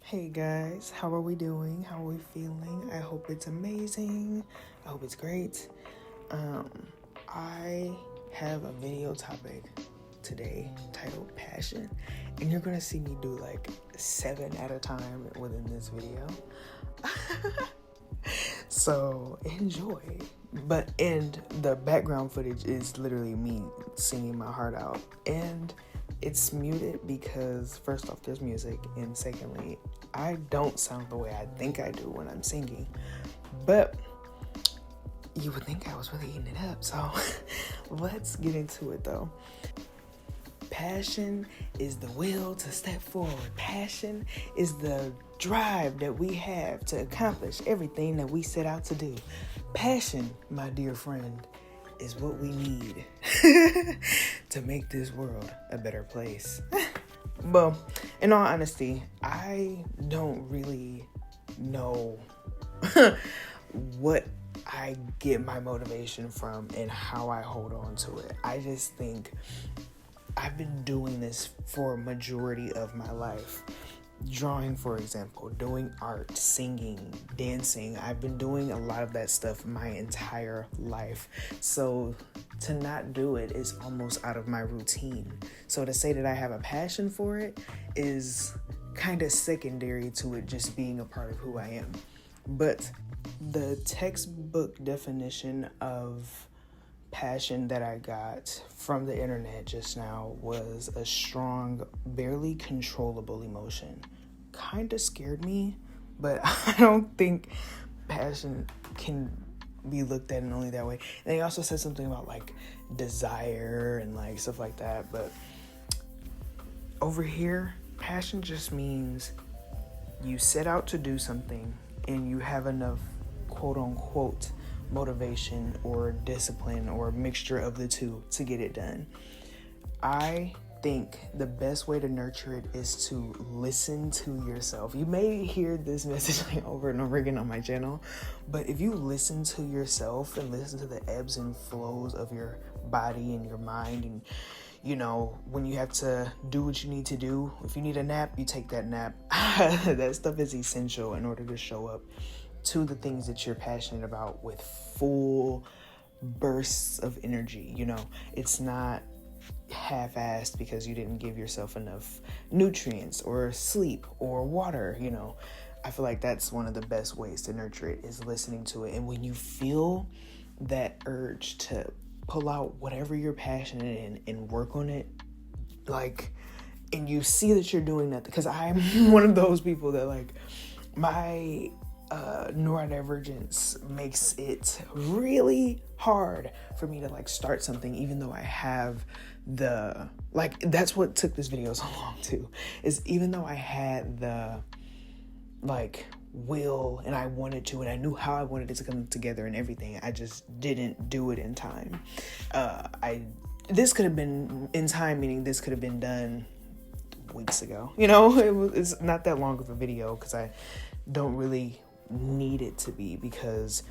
Hey guys, how are we doing? How are we feeling? I hope it's amazing. I hope it's great. I have a video topic today titled Passion, and you're gonna see me do like 7 at a time within this video. So enjoy. And the background footage is literally me singing my heart out. And it's muted because first off there's music, and secondly, I don't sound the way I think I do when I'm singing. But you would think I was really eating it up. So let's get into it though. Passion is the will to step forward. Passion is the drive that we have to accomplish everything that we set out to do. Passion, my dear friend, is what we need to make this world a better place. But in all honesty, I don't really know what I get my motivation from and how I hold on to it. I just think I've been doing this for a majority of my life. Drawing, for example, doing art, singing, dancing. I've been doing a lot of that stuff my entire life. So to not do it is almost out of my routine. So to say that I have a passion for it is kind of secondary to it just being a part of who I am. But the textbook definition of passion that I got from the internet just now was a strong, barely controllable emotion. Kind of scared me, but I don't think passion can be looked at in only that way. And they also said something about like desire and like stuff like that. But over here, passion just means you set out to do something and you have enough quote unquote motivation or discipline or a mixture of the two to get it done. I think the best way to nurture it is to listen to yourself. You may hear this message over and over again on my channel, but if you listen to yourself and listen to the ebbs and flows of your body and your mind, and you know, when you have to do what you need to do, if you need a nap, you take that nap. That stuff is essential in order to show up to the things that you're passionate about with full bursts of energy. You know, it's not half-assed because you didn't give yourself enough nutrients or sleep or water. You know, I feel like that's one of the best ways to nurture it is listening to it. And when you feel that urge to pull out whatever you're passionate in and work on it, like, and you see that you're doing that, because I'm one of those people that like my neurodivergence makes it really hard for me to like start something, even though I have the, like, that's what took this video so long too, is even though I had the like will and I wanted to and I knew how I wanted it to come together and everything, I just didn't do it in time. This could have been in time, meaning this could have been done weeks ago. You know, it's not that long of a video because I don't really need it to be, because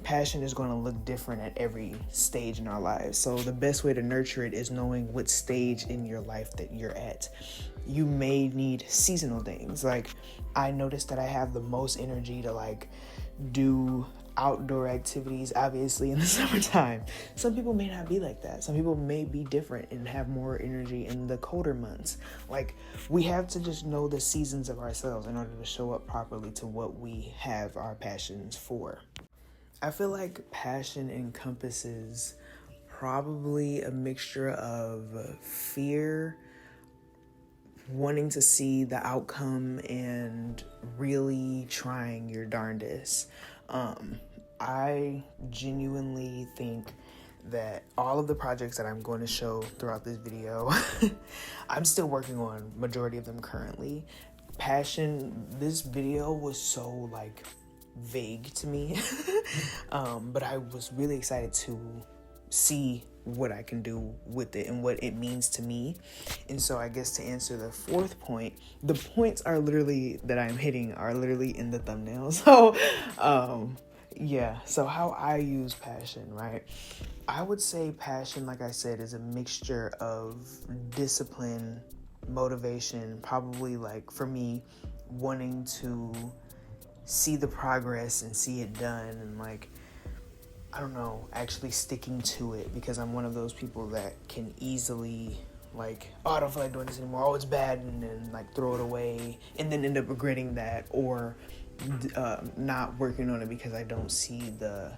passion is going to look different at every stage in our lives. So the best way to nurture it is knowing what stage in your life that you're at. You may need seasonal things. Like, I noticed that I have the most energy to like do outdoor activities, obviously, in the summertime. Some people may not be like that. Some people may be different and have more energy in the colder months. Like, we have to just know the seasons of ourselves in order to show up properly to what we have our passions for. I feel like passion encompasses probably a mixture of fear, wanting to see the outcome, and really trying your darndest. I genuinely think that all of the projects that I'm going to show throughout this video, I'm still working on majority of them currently. Passion, this video was so like vague to me, but I was really excited to see what I can do with it and what it means to me. And so I guess to answer the fourth point, the points are literally that I'm hitting are literally in the thumbnail. So yeah, so how I use passion, right? I would say passion, like I said, is a mixture of discipline, motivation, probably like for me, wanting to see the progress and see it done, and like, I don't know, actually sticking to it, because I'm one of those people that can easily like, oh, I don't feel like doing this anymore, oh, it's bad, and then like throw it away and then end up regretting that, or not working on it because I don't see the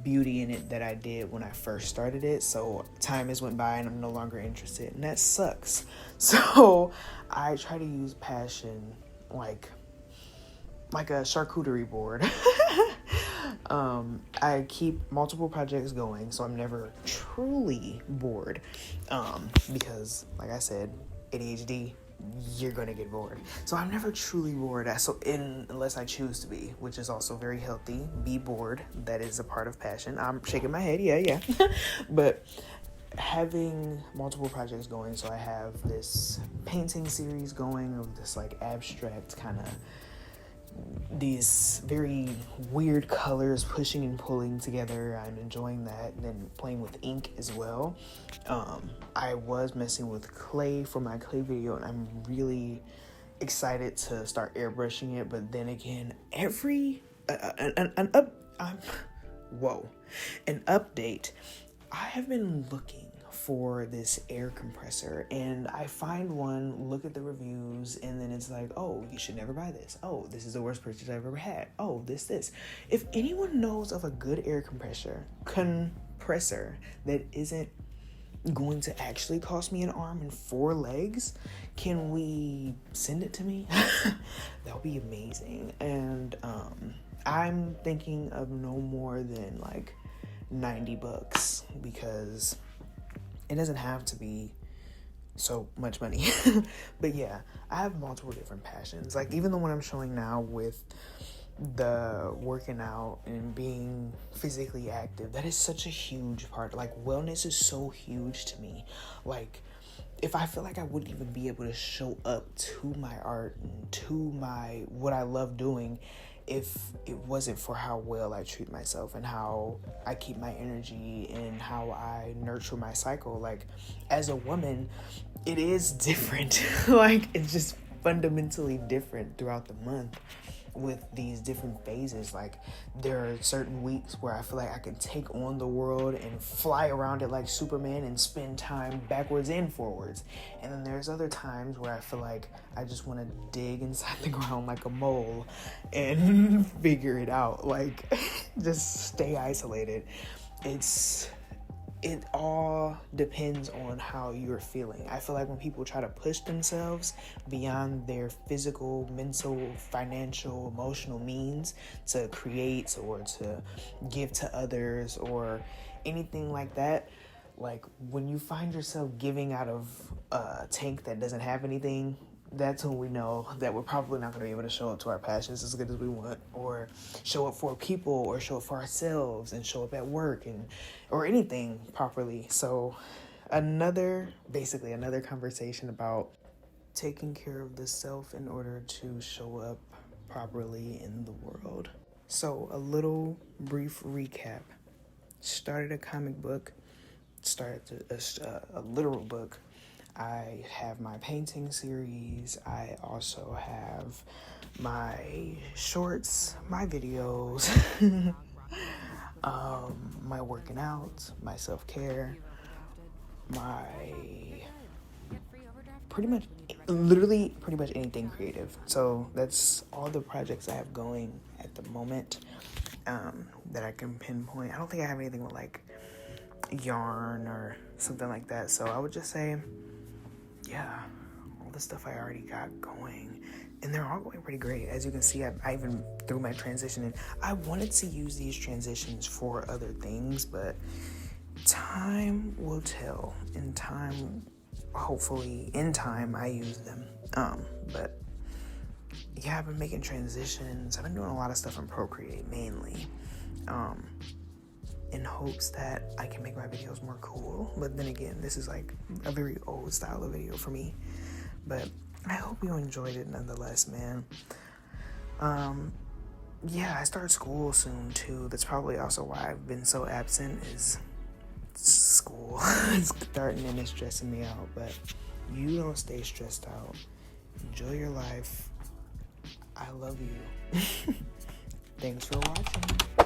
beauty in it that I did when I first started it. So time has went by and I'm no longer interested, and that sucks. So I try to use passion like a charcuterie board. I keep multiple projects going, so I'm never truly bored, because like I said, ADHD, you're gonna get bored. So I'm never truly bored, unless I choose to be, which is also very healthy. Be bored. That is a part of passion. I'm shaking my head. Yeah. But having multiple projects going, so I have this painting series going of this like abstract kind of, these very weird colors pushing and pulling together. I'm enjoying that. And then playing with ink as well. I was messing with clay for my clay video, and I'm really excited to start airbrushing it. But then again, an update. I have been looking for this air compressor, and I find one, look at the reviews, and then it's like, oh, you should never buy this. Oh, this is the worst purchase I've ever had. Oh, this. If anyone knows of a good air compressor that isn't going to actually cost me an arm and 4 legs, can we send it to me? That would be amazing. And I'm thinking of no more than like $90, because it doesn't have to be so much money. But yeah, I have multiple different passions. Like even the one I'm showing now with the working out and being physically active, that is such a huge part. Like wellness is so huge to me. Like if I feel like I wouldn't even be able to show up to my art and to my what I love doing if it wasn't for how well I treat myself and how I keep my energy and how I nurture my cycle. Like as a woman, it is different. Like it's just fundamentally different throughout the month with these different phases. Like there are certain weeks where I feel like I can take on the world and fly around it like Superman and spend time backwards and forwards. And then there's other times where I feel like I just want to dig inside the ground like a mole and figure it out. Like just stay isolated. It all depends on how you're feeling. I feel like when people try to push themselves beyond their physical, mental, financial, emotional means to create or to give to others or anything like that, like when you find yourself giving out of a tank that doesn't have anything, that's when we know that we're probably not going to be able to show up to our passions as good as we want, or show up for people, or show up for ourselves, and show up at work or anything properly. So another conversation about taking care of the self in order to show up properly in the world. So a little brief recap. Started a comic book, started a literal book. I have my painting series. I also have my shorts, my videos, my working out, my self-care, my pretty much anything creative. So that's all the projects I have going at the moment, that I can pinpoint. I don't think I have anything with like yarn or something like that. So I would just say, yeah, all the stuff I already got going, and they're all going pretty great. As you can see, I even threw my transition in. I wanted to use these transitions for other things, but time will tell. Hopefully in time, I use them. But yeah, I've been making transitions. I've been doing a lot of stuff on Procreate mainly, in hopes that I can make my videos more cool. But then again, this is like a very old style of video for me. But I hope you enjoyed it nonetheless, man. Yeah, I start school soon too. That's probably also why I've been so absent, is school. It's starting and it's stressing me out. But you don't stay stressed out. Enjoy your life. I love you. Thanks for watching.